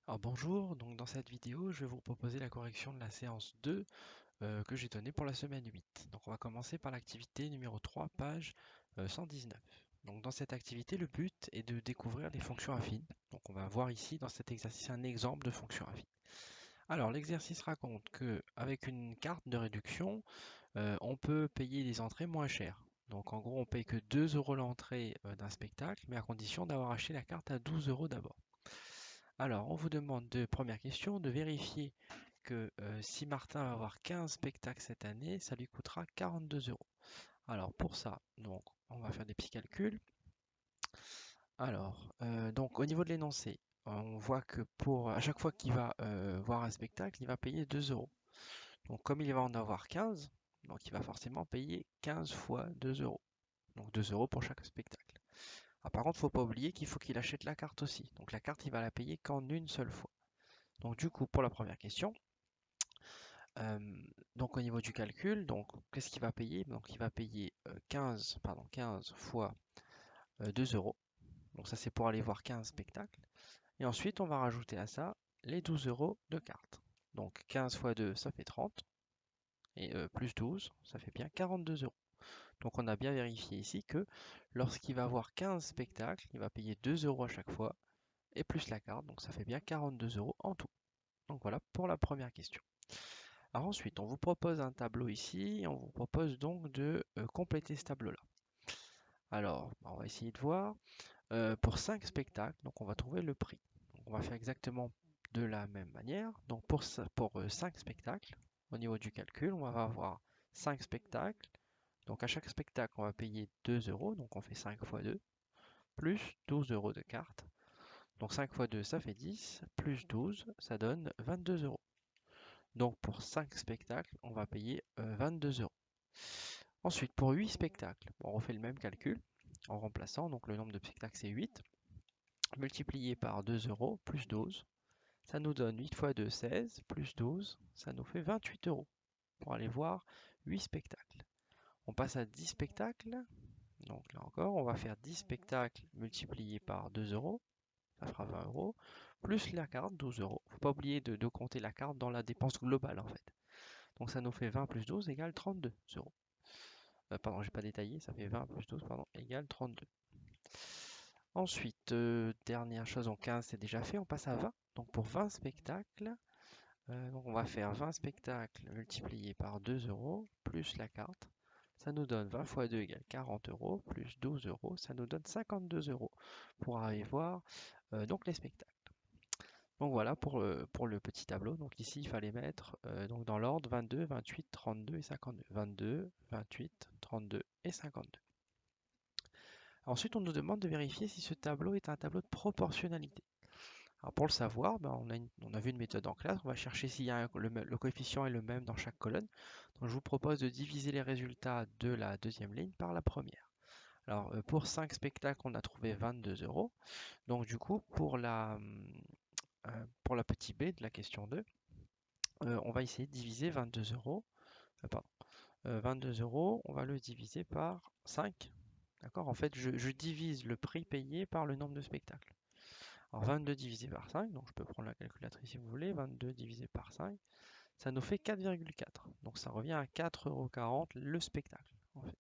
Alors bonjour, donc dans cette vidéo, je vais vous proposer la correction de la séance 2 que j'ai donnée pour la semaine 8. Donc on va commencer par l'activité numéro 3, page 119. Donc dans cette activité, le but est de découvrir les fonctions affines. Donc on va voir ici dans cet exercice un exemple de fonction affine. Alors l'exercice raconte que avec une carte de réduction, on peut payer les entrées moins chères. Donc en gros, on paye que 2 € l'entrée d'un spectacle, mais à condition d'avoir acheté la carte à 12 € d'abord. Alors, on vous demande première question, de vérifier que si Martin va avoir 15 spectacles cette année, ça lui coûtera 42 €. Alors, pour ça, donc, on va faire des petits calculs. Alors, donc, au niveau de l'énoncé, on voit que à chaque fois qu'il va voir un spectacle, il va payer 2 €. Donc, comme il va en avoir 15, donc il va forcément payer 15 fois 2 €. Donc, 2 € pour chaque spectacle. Ah, par contre, il ne faut pas oublier qu'il faut qu'il achète la carte aussi. Donc, la carte, il va la payer qu'en une seule fois. Donc du coup, pour la première question, euh, donc au niveau du calcul, donc qu'est-ce qu'il va payer? Donc il va payer 15 fois 2 €. Donc ça c'est pour aller voir 15 spectacles. Et ensuite on va rajouter à ça les 12 € de carte. Donc 15 fois 2 ça fait 30. Et plus 12, ça fait bien 42 €. Donc on a bien vérifié ici que lorsqu'il va avoir 15 spectacles, il va payer 2 € à chaque fois et plus la carte. Donc ça fait bien 42 € en tout. Donc voilà pour la première question. Alors ensuite, on vous propose un tableau ici, et on vous propose donc de compléter ce tableau-là. Alors, on va essayer de voir. Pour 5 spectacles, donc on va trouver le prix. Donc, on va faire exactement de la même manière. Donc pour 5 spectacles, au niveau du calcul, on va avoir 5 spectacles. Donc à chaque spectacle, on va payer 2 €, donc on fait 5 fois 2, plus 12 € de carte. Donc 5 fois 2, ça fait 10, plus 12, ça donne 22 €. Donc pour 5 spectacles, on va payer 22 €. Ensuite, pour 8 spectacles, on refait le même calcul en remplaçant, donc le nombre de spectacles c'est 8, multiplié par 2 € plus 12, ça nous donne 8 fois 2, 16, plus 12, ça nous fait 28 € pour aller voir 8 spectacles. On passe à 10 spectacles, donc là encore, on va faire 10 spectacles multipliés par 2 €, ça fera 20 €, plus la carte, 12 €. Faut pas oublier de compter la carte dans la dépense globale en fait. Donc ça nous fait 20 plus 12 égale 32 €. Pardon, j'ai pas détaillé, ça fait 20 plus 12, pardon, égale 32. Ensuite, dernière chose, en 15 c'est déjà fait, on passe à 20. Donc pour 20 spectacles, donc on va faire 20 spectacles multipliés par 2 € plus la carte. Ça nous donne 20 fois 2 égale 40 € plus 12 €, ça nous donne 52 € pour aller voir donc les spectacles. Donc voilà pour le petit tableau. Donc ici il fallait mettre donc dans l'ordre 22, 28, 32 et 52. 22, 28, 32 et 52. Ensuite, on nous demande de vérifier si ce tableau est un tableau de proportionnalité. Alors pour le savoir, ben, on a vu une méthode en classe, on va chercher si le coefficient est le même dans chaque colonne. Donc je vous propose de diviser les résultats de la deuxième ligne par la première. Alors pour 5 spectacles, on a trouvé 22 €. Donc du coup, pour la petite b de la question 2, on va essayer de diviser 22 €. Pardon, 22 €, on va le diviser par 5. D'accord? En fait, je divise le prix payé par le nombre de spectacles. Alors 22 divisé par 5, donc je peux prendre la calculatrice si vous voulez, 22 divisé par 5, ça nous fait 4,4. Donc ça revient à 4,40 € le spectacle, en fait.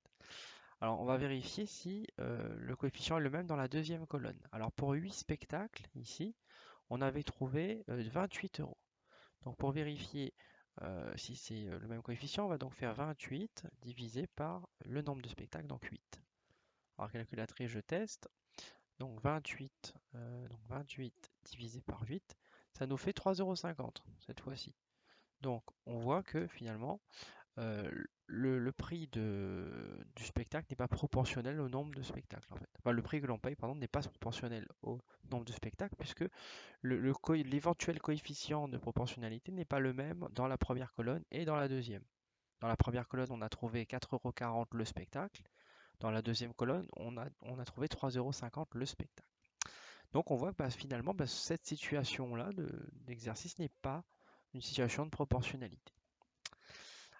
Alors on va vérifier si le coefficient est le même dans la deuxième colonne. Alors pour 8 spectacles, ici, on avait trouvé 28 €. Donc pour vérifier si c'est le même coefficient, on va donc faire 28 divisé par le nombre de spectacles, donc 8. Alors calculatrice, je teste. Donc 28 divisé par 8, ça nous fait 3,50 € cette fois-ci. Donc on voit que finalement, le prix du spectacle n'est pas proportionnel au nombre de spectacles en fait. Enfin, le prix que l'on paye, pardon, n'est pas proportionnel au nombre de spectacles puisque l'éventuel coefficient de proportionnalité n'est pas le même dans la première colonne et dans la deuxième. Dans la première colonne, on a trouvé 4,40 € le spectacle. Dans la deuxième colonne, on a trouvé 3,50 € le spectacle. Donc on voit que finalement, cette situation-là d'exercice n'est pas une situation de proportionnalité.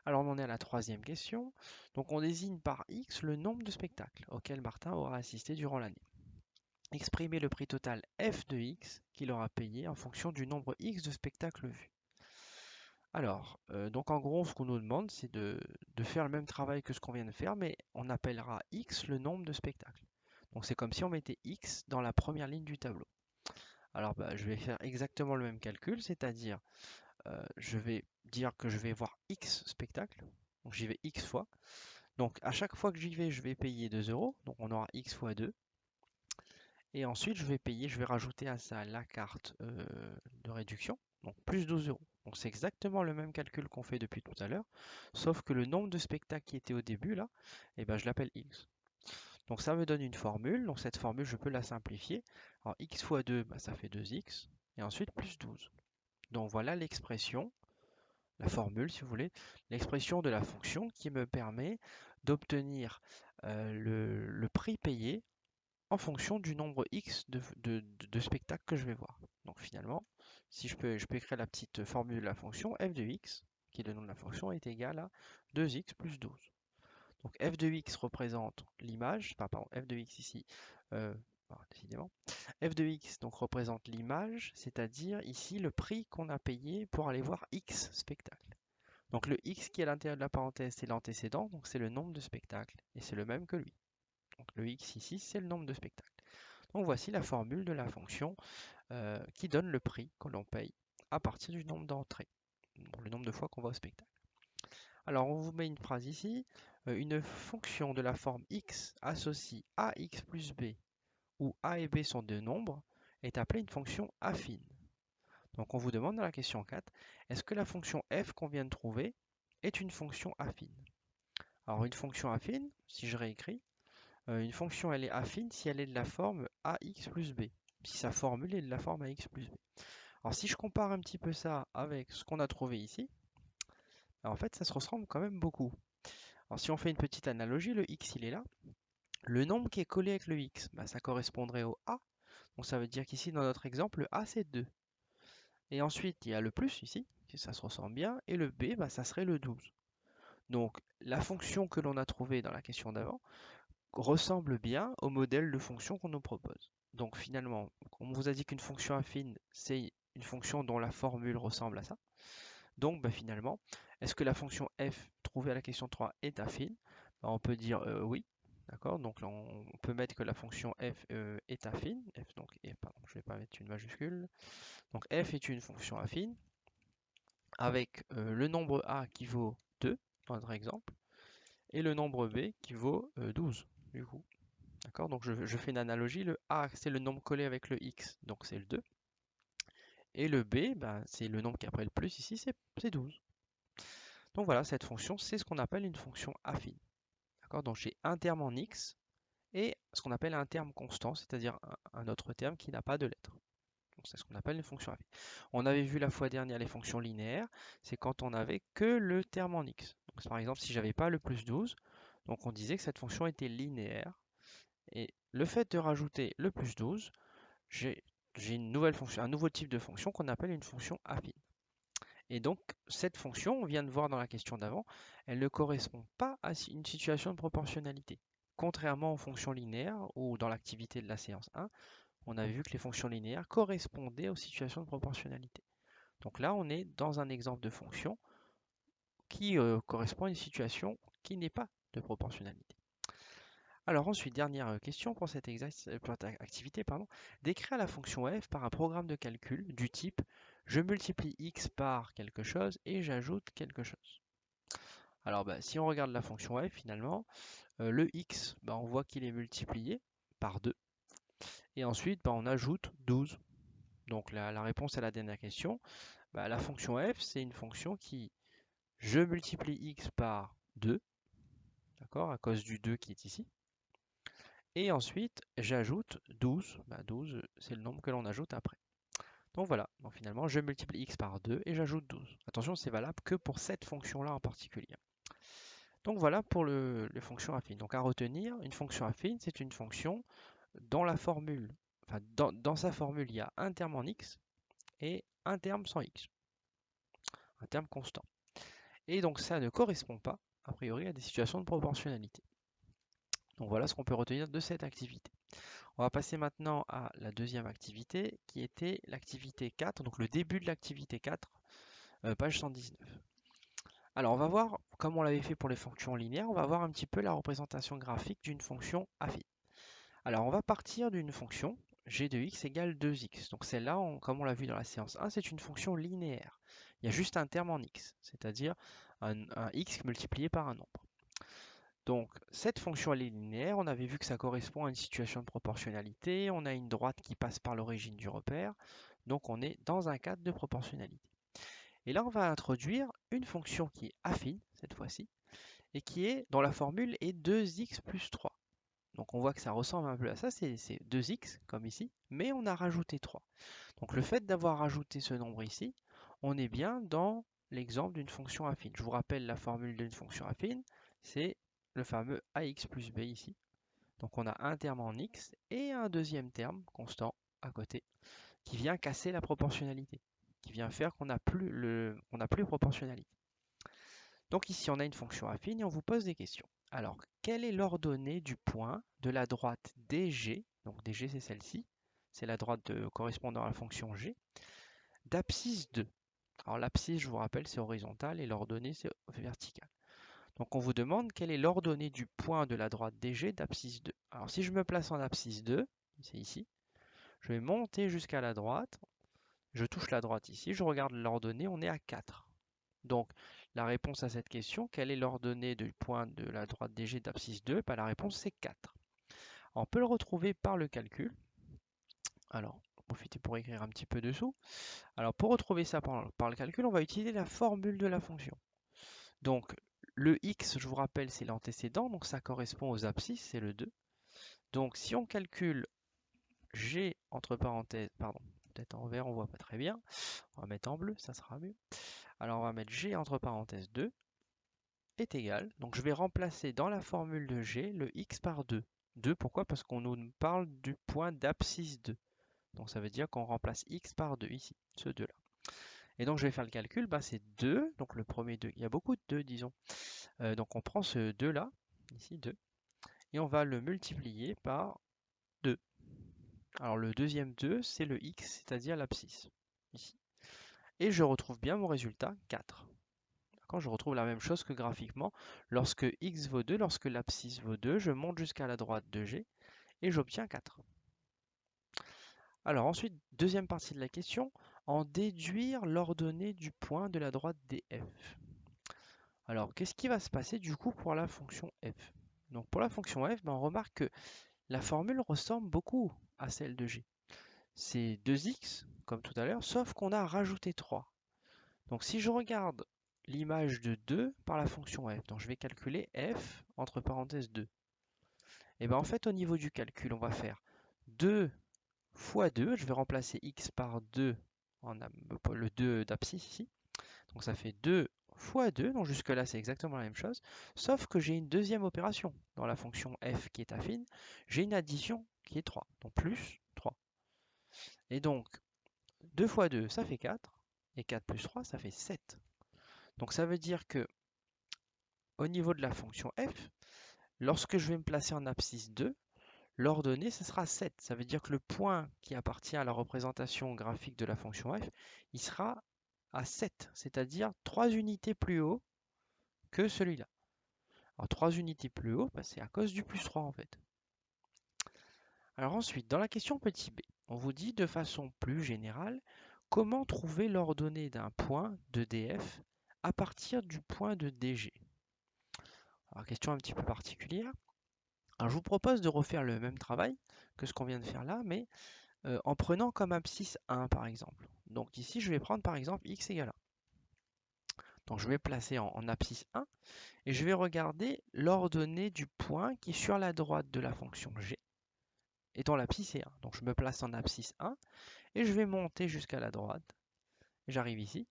Alors on en est à la troisième question. Donc on désigne par X le nombre de spectacles auxquels Martin aura assisté durant l'année. exprimer le prix total f de x qu'il aura payé en fonction du nombre x de spectacles vus. Alors, donc en gros, ce qu'on nous demande, c'est de faire le même travail que ce qu'on vient de faire, mais on appellera x le nombre de spectacles. Donc c'est comme si on mettait x dans la première ligne du tableau. Alors bah, je vais faire exactement le même calcul, c'est-à-dire je vais dire que je vais voir x spectacles, donc j'y vais x fois. Donc à chaque fois que j'y vais, je vais payer 2 euros, donc on aura x fois 2. Et ensuite, je vais rajouter à ça la carte de réduction, donc plus 12 euros. Donc c'est exactement le même calcul qu'on fait depuis tout à l'heure, sauf que le nombre de spectacles qui était au début là, eh ben, je l'appelle x. Donc ça me donne une formule, donc cette formule je peux la simplifier. Alors x fois 2, bah, ça fait 2x, et ensuite plus 12. Donc voilà l'expression, la formule si vous voulez, l'expression de la fonction qui me permet d'obtenir le prix payé en fonction du nombre X de spectacles que je vais voir. Donc finalement, si je peux écrire la petite formule de la fonction, f de x, qui est le nom de la fonction, est égal à 2x plus 12. Donc f de x représente l'image, pardon, f de x ici, décidément, f de x donc représente l'image, c'est-à-dire ici le prix qu'on a payé pour aller voir x spectacles. Donc le x qui est à l'intérieur de la parenthèse, c'est l'antécédent, donc c'est le nombre de spectacles, et c'est le même que lui. Donc le x ici, c'est le nombre de spectacles. Donc voici la formule de la fonction qui donne le prix que l'on paye à partir du nombre d'entrées, le nombre de fois qu'on va au spectacle. Alors on vous met une phrase ici, une fonction de la forme x associe ax plus b, où a et b sont deux nombres, est appelée une fonction affine. Donc on vous demande dans la question 4, est-ce que la fonction f qu'on vient de trouver est une fonction affine? Alors une fonction affine, si je réécris, une fonction elle est affine si elle est de la forme ax plus b, si sa formule est de la forme ax plus b. Alors si je compare un petit peu ça avec ce qu'on a trouvé ici, en fait ça se ressemble quand même beaucoup. Alors si on fait une petite analogie, le x il est là. Le nombre qui est collé avec le x, bah, ça correspondrait au a. Donc ça veut dire qu'ici dans notre exemple, le a c'est 2. Et ensuite il y a le plus ici, si ça se ressemble bien, et le b, bah, ça serait le 12. Donc la fonction que l'on a trouvée dans la question d'avant ressemble bien au modèle de fonction qu'on nous propose. Donc finalement, on vous a dit qu'une fonction affine, c'est une fonction dont la formule ressemble à ça. Donc bah, finalement, est-ce que la fonction f trouvée à la question 3 est affine? Bah, on peut dire oui. D'accord, donc on peut mettre que la fonction f est affine. F, donc, pardon, je ne vais pas mettre une majuscule. Donc f est une fonction affine avec le nombre a qui vaut 2 dans notre exemple et le nombre b qui vaut 12 du coup. D'accord, donc je fais une analogie. Le a c'est le nombre collé avec le x, donc c'est le 2. Et le b, bah, c'est le nombre qui est après le plus ici, c'est 12. Donc voilà, cette fonction, c'est ce qu'on appelle une fonction affine. D'accord, donc j'ai un terme en x et ce qu'on appelle un terme constant, c'est-à-dire un autre terme qui n'a pas de lettres. Donc c'est ce qu'on appelle une fonction affine. On avait vu la fois dernière les fonctions linéaires, c'est quand on n'avait que le terme en x. Donc par exemple, si j'avais pas le plus 12, donc on disait que cette fonction était linéaire. Et le fait de rajouter le plus 12, j'ai une nouvelle fonction, un nouveau type de fonction qu'on appelle une fonction affine. Et donc, cette fonction, on vient de voir dans la question d'avant, elle ne correspond pas à une situation de proportionnalité. Contrairement aux fonctions linéaires, ou dans l'activité de la séance 1, on a vu que les fonctions linéaires correspondaient aux situations de proportionnalité. Donc là, on est dans un exemple de fonction qui correspond à une situation qui n'est pas de proportionnalité. Alors ensuite, dernière question pour cette activité, décrire la fonction f par un programme de calcul du type je multiplie x par quelque chose et j'ajoute quelque chose. Alors bah, si on regarde la fonction f finalement, le x, bah, on voit qu'il est multiplié par 2 et ensuite bah, on ajoute 12. Donc la réponse à la dernière question, bah, la fonction f c'est une fonction qui je multiplie x par 2, d'accord, à cause du 2 qui est ici. Et ensuite, j'ajoute 12. Bah, 12, c'est le nombre que l'on ajoute après. Donc voilà, donc finalement, je multiplie x par 2 et j'ajoute 12. Attention, c'est valable que pour cette fonction-là en particulier. Donc voilà pour les fonctions affines. Donc à retenir, une fonction affine, c'est une fonction dont la formule, enfin dans sa formule, il y a un terme en x et un terme sans x, un terme constant. Et donc ça ne correspond pas, a priori, à des situations de proportionnalité. Donc voilà ce qu'on peut retenir de cette activité. On va passer maintenant à la deuxième activité qui était l'activité 4, donc le début de l'activité 4, page 119. Alors on va voir, comme on l'avait fait pour les fonctions linéaires, on va voir un petit peu la représentation graphique d'une fonction affine. Alors on va partir d'une fonction g de x égale 2x. Donc celle-là, comme on l'a vu dans la séance 1, c'est une fonction linéaire. Il y a juste un terme en x, c'est-à-dire un x multiplié par un nombre. Donc cette fonction elle est linéaire, on avait vu que ça correspond à une situation de proportionnalité, on a une droite qui passe par l'origine du repère, donc on est dans un cadre de proportionnalité. Et là on va introduire une fonction qui est affine, cette fois-ci, et dont la formule est 2x plus 3. Donc on voit que ça ressemble un peu à ça, c'est 2x comme ici, mais on a rajouté 3. Donc le fait d'avoir rajouté ce nombre ici, on est bien dans l'exemple d'une fonction affine. Je vous rappelle la formule d'une fonction affine, c'est le fameux ax plus b ici. Donc on a un terme en x et un deuxième terme constant à côté qui vient casser la proportionnalité, qui vient faire qu'on n'a plus proportionnalité. Donc ici on a une fonction affine et on vous pose des questions. Alors, quelle est l'ordonnée du point de la droite DG, donc DG c'est celle-ci, c'est la droite correspondant à la fonction G, d'abscisse 2. Alors l'abscisse, je vous rappelle, c'est horizontal et l'ordonnée c'est vertical. Donc on vous demande quelle est l'ordonnée du point de la droite DG d'abscisse 2. Alors si je me place en abscisse 2, c'est ici, je vais monter jusqu'à la droite, je touche la droite ici, je regarde l'ordonnée, on est à 4. Donc la réponse à cette question, quelle est l'ordonnée du point de la droite DG d'abscisse 2? La réponse c'est 4. On peut le retrouver par le calcul. Alors, profitez pour écrire un petit peu dessous. Alors pour retrouver ça par le calcul, on va utiliser la formule de la fonction. Donc le x, je vous rappelle, c'est l'antécédent, donc ça correspond aux abscisses, c'est le 2. Donc si on calcule g entre parenthèses, pardon, peut-être en vert, on voit pas très bien. On va mettre en bleu, ça sera mieux. Alors on va mettre g entre parenthèses 2 est égal. Donc je vais remplacer dans la formule de g le x par 2. 2, pourquoi? Parce qu'on nous parle du point d'abscisse 2. Donc ça veut dire qu'on remplace x par 2 ici, ce 2 là. Et donc je vais faire le calcul, c'est 2, donc le premier 2, il y a beaucoup de 2 disons. Donc on prend ce 2 là, ici 2, et on va le multiplier par 2. Alors le deuxième 2, c'est le x, c'est-à-dire l'abscisse, ici. Et je retrouve bien mon résultat, 4. Quand je retrouve la même chose que graphiquement, lorsque x vaut 2, lorsque l'abscisse vaut 2, je monte jusqu'à la droite de g, et j'obtiens 4. Alors ensuite, deuxième partie de la question, en déduire l'ordonnée du point de la droite df. Alors, qu'est-ce qui va se passer du coup pour la fonction f? Donc pour la fonction f, on remarque que la formule ressemble beaucoup à celle de g. C'est 2x, comme tout à l'heure, sauf qu'on a rajouté 3. Donc si je regarde l'image de 2 par la fonction f, donc je vais calculer f entre parenthèses 2. Et bien en fait, au niveau du calcul, on va faire 2 fois 2, je vais remplacer x par 2, le 2 d'abscisse ici. Donc ça fait 2 fois 2, donc jusque là c'est exactement la même chose, sauf que j'ai une deuxième opération dans la fonction f qui est affine, j'ai une addition qui est 3, donc plus 3. Et donc 2 fois 2 ça fait 4, et 4 plus 3 ça fait 7. Donc ça veut dire que au niveau de la fonction f, lorsque je vais me placer en abscisse 2, l'ordonnée ce sera 7. Ça veut dire que le point qui appartient à la représentation graphique de la fonction f, il sera à 7, c'est-à-dire 3 unités plus haut que celui-là. Alors 3 unités plus haut, c'est à cause du plus 3 en fait. Alors ensuite, dans la question petit b, on vous dit de façon plus générale, comment trouver l'ordonnée d'un point de df à partir du point de dg. Alors question un petit peu particulière. Alors je vous propose de refaire le même travail que ce qu'on vient de faire là, mais en prenant comme abscisse 1 par exemple. Donc ici, je vais prendre par exemple x égale 1. Donc je vais placer en abscisse 1 et je vais regarder l'ordonnée du point qui est sur la droite de la fonction g et dont l'abscisse est 1. Donc je me place en abscisse 1 et je vais monter jusqu'à la droite. J'arrive ici.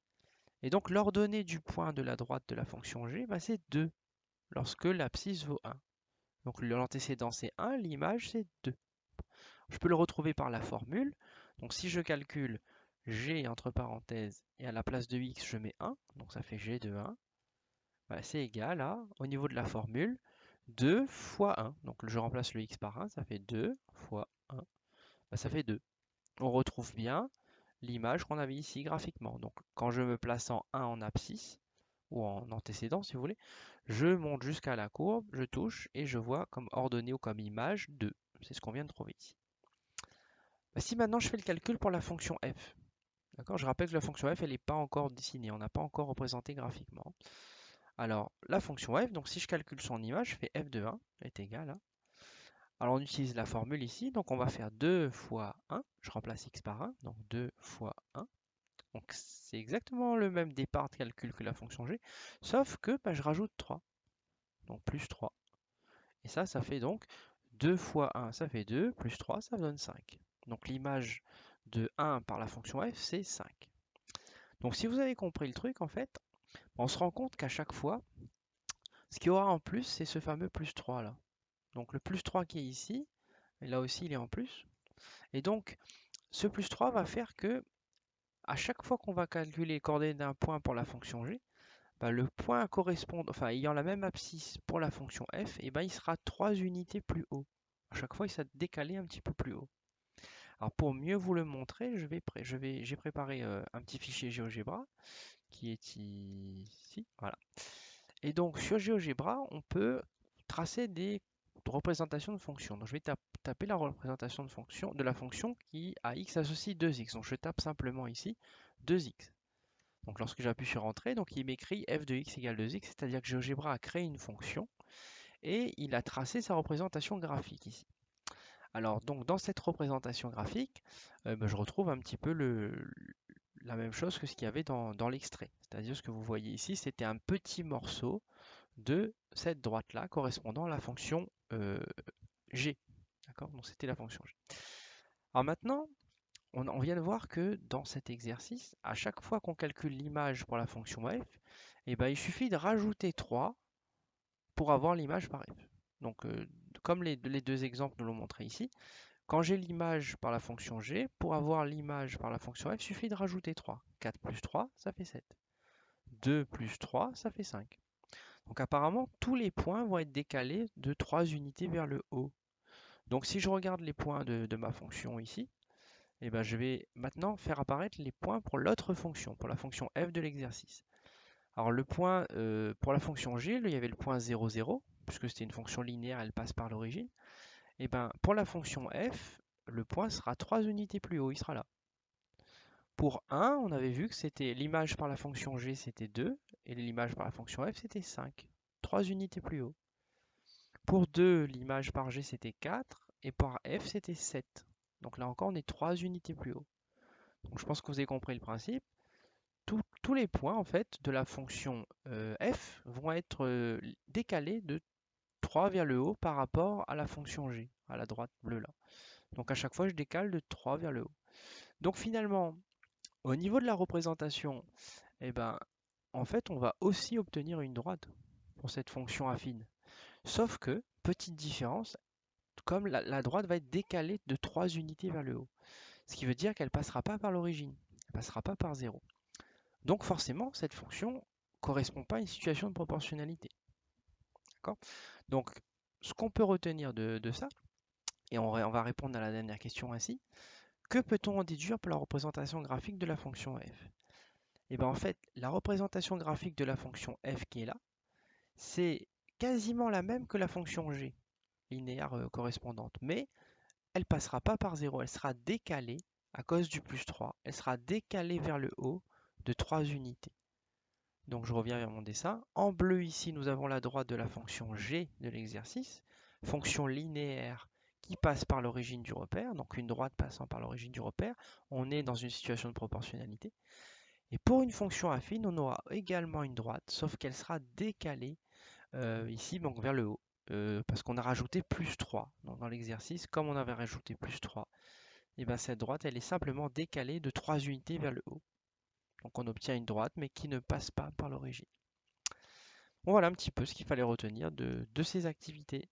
Et donc l'ordonnée du point de la droite de la fonction g, c'est 2 lorsque l'abscisse vaut 1. Donc l'antécédent c'est 1, l'image c'est 2. Je peux le retrouver par la formule. Donc si je calcule g entre parenthèses et à la place de x je mets 1, donc ça fait g de 1, c'est égal à, au niveau de la formule, 2 fois 1. Donc je remplace le x par 1, ça fait 2 fois 1, bah, ça fait 2. On retrouve bien l'image qu'on avait ici graphiquement. Donc quand je me place en 1 en abscisse, ou en antécédent si vous voulez, je monte jusqu'à la courbe, je touche et je vois comme ordonnée ou comme image 2. C'est ce qu'on vient de trouver ici. Bah, si maintenant je fais le calcul pour la fonction f, d'accord, je rappelle que la fonction f elle n'est pas encore dessinée, on n'a pas encore représenté graphiquement. Alors la fonction f, donc si je calcule son image, je fais f de 1 est égal à... Alors on utilise la formule ici, donc on va faire 2 fois 1, je remplace x par 1, donc 2 fois 1. Donc c'est exactement le même départ de calcul que la fonction g, sauf que bah, je rajoute 3, donc plus 3. Et ça fait donc 2 fois 1, ça fait 2, plus 3, ça donne 5. Donc l'image de 1 par la fonction f, c'est 5. Donc si vous avez compris le truc, en fait, on se rend compte qu'à chaque fois, ce qu'il y aura en plus, c'est ce fameux plus 3 là. Donc le plus 3 qui est ici, et là aussi il est en plus. Et donc ce plus 3 va faire que à chaque fois qu'on va calculer les coordonnées d'un point pour la fonction g, bah, le point correspondant, enfin ayant la même abscisse pour la fonction f, et ben il sera 3 unités plus haut. À chaque fois, il s'est décalé un petit peu plus haut. Alors pour mieux vous le montrer, j'ai préparé un petit fichier GeoGebra qui est ici, voilà. Et donc sur GeoGebra, on peut tracer des représentations de fonctions. Donc je vais taper la représentation de la fonction qui à x associe 2x. Donc je tape simplement ici 2x. Donc lorsque j'appuie sur Entrée, donc il m'écrit f de x égale 2x, c'est-à-dire que GeoGebra a créé une fonction et il a tracé sa représentation graphique ici. Alors donc dans cette représentation graphique, je retrouve un petit peu la même chose que ce qu'il y avait dans l'extrait. C'est-à-dire ce que vous voyez ici, c'était un petit morceau de cette droite-là correspondant à la fonction g. D'accord? Donc c'était la fonction g. Alors maintenant, on vient de voir que dans cet exercice, à chaque fois qu'on calcule l'image pour la fonction f, eh ben, il suffit de rajouter 3 pour avoir l'image par f. Donc comme les deux exemples nous l'ont montré ici, quand j'ai l'image par la fonction g, pour avoir l'image par la fonction f, il suffit de rajouter 3. 4 plus 3, ça fait 7. 2 plus 3, ça fait 5. Donc apparemment, tous les points vont être décalés de 3 unités vers le haut. Donc si je regarde les points de ma fonction ici, eh ben, je vais maintenant faire apparaître les points pour l'autre fonction, pour la fonction f de l'exercice. Alors le point pour la fonction g, il y avait le point 0, 0, puisque c'était une fonction linéaire, elle passe par l'origine. Et ben, pour la fonction f, le point sera 3 unités plus haut, il sera là. Pour 1, on avait vu que c'était l'image par la fonction g, c'était 2, et l'image par la fonction f, c'était 5. 3 unités plus haut. Pour 2, l'image par g, c'était 4, et par f, c'était 7. Donc là encore, on est 3 unités plus haut. Donc je pense que vous avez compris le principe. Tous les points en fait de la fonction f vont être décalés de 3 vers le haut par rapport à la fonction g, à la droite bleue là. Donc à chaque fois, je décale de 3 vers le haut. Donc finalement, au niveau de la représentation, eh ben, en fait, on va aussi obtenir une droite pour cette fonction affine. Sauf que, petite différence, comme la droite va être décalée de 3 unités vers le haut. Ce qui veut dire qu'elle ne passera pas par l'origine, elle ne passera pas par 0. Donc forcément, cette fonction ne correspond pas à une situation de proportionnalité. D'accord? Donc, ce qu'on peut retenir de ça, et on va répondre à la dernière question ainsi, que peut-on en déduire pour la représentation graphique de la fonction f? Et bien en fait, la représentation graphique de la fonction f qui est là, c'est quasiment la même que la fonction g, linéaire correspondante, mais elle ne passera pas par 0, elle sera décalée à cause du plus 3, elle sera décalée vers le haut de 3 unités. Donc je reviens vers mon dessin. En bleu ici, nous avons la droite de la fonction g de l'exercice, fonction linéaire qui passe par l'origine du repère, donc une droite passant par l'origine du repère. On est dans une situation de proportionnalité. Et pour une fonction affine, on aura également une droite, sauf qu'elle sera décalée ici donc vers le haut, parce qu'on a rajouté plus 3. Donc dans l'exercice, comme on avait rajouté plus 3, et bien cette droite, elle est simplement décalée de 3 unités vers le haut. Donc on obtient une droite, mais qui ne passe pas par l'origine. Bon, voilà un petit peu ce qu'il fallait retenir de ces activités.